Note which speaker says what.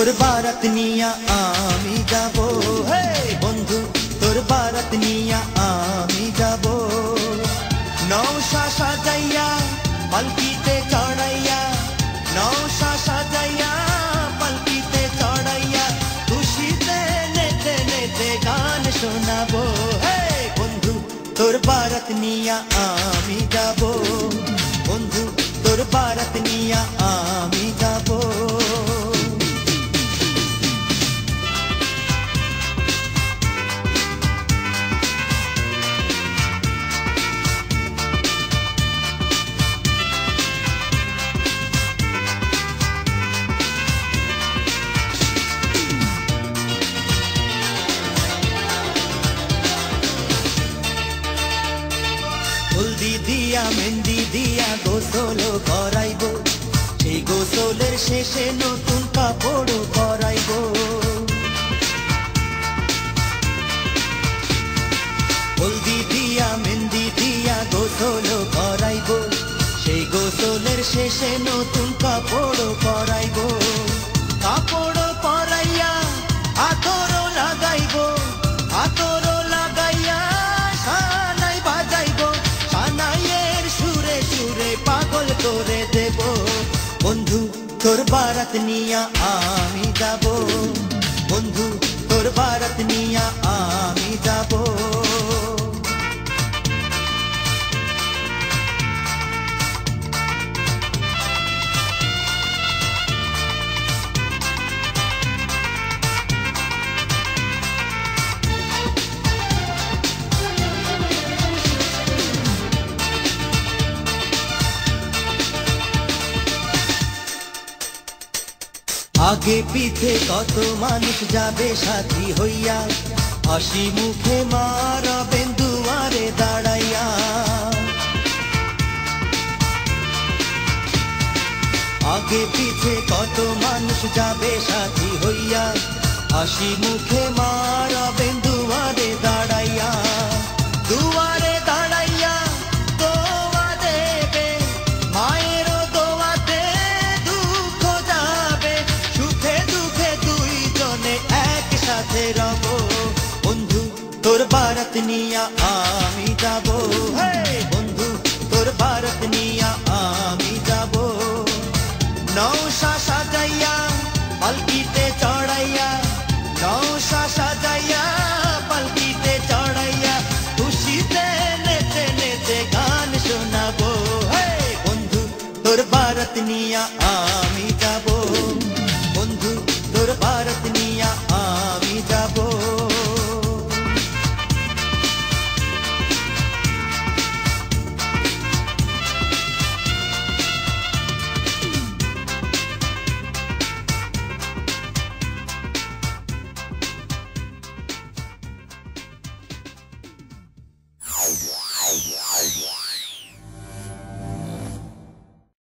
Speaker 1: তোর বারাত নিয়া আমি যাব, হে বন্ধু তোর বারাত নিয়া আমি যাব। নৌশা সাজাইয়া পালকিতে চড়াইয়া, নৌশা সাজাইয়া পালকিতে চড়াইয়া, খুশিতে নেচে নেচে গান শোনাবো। হে বন্ধু তোর বারাত নিয়া আমি যাব, বন্ধু তোর বারাত নিয়া আমি যাব। হলদি দিয়া মেহেন্দি দিয়া গোসল করাইব, সেই গোসলের শেষে নতুন কাপড় পরাইব। হলদি দিয়া মেহেন্দি দিয়া গোসল করাইব, সেই গোসলের শেষে নতুন কাপড় পরাইব। কাপড় পরাইয়া আতর লাগাইব, আতর লাগাইয়া সানাই বাজাইব, সানাইয়ের সুরে সুরে পাগল করে দেব। বন্ধু তোর বারাত নিয়া আমি যাব, বন্ধু তোর বারাত নিয়া আমি যাব। আগে পিছে কত মানুষ যাবে সাথী হইয়া, হাসি মুখে মারাবেন দুয়ারে দাঁড়াইয়া। আগে পিছে কত মানুষ যাবে সাথী হইয়া, হাসি মুখে মারাবেন দুয়ারে দাঁড়াইয়া। দুয়ারে দাঁড়াইয়া দোয়া দেবে, মায়ের দোয়াতে দুঃখ যাবে, সুখে দুঃখে দুইজনে একসাথে রব। বন্ধু তোর বারাত নিয়া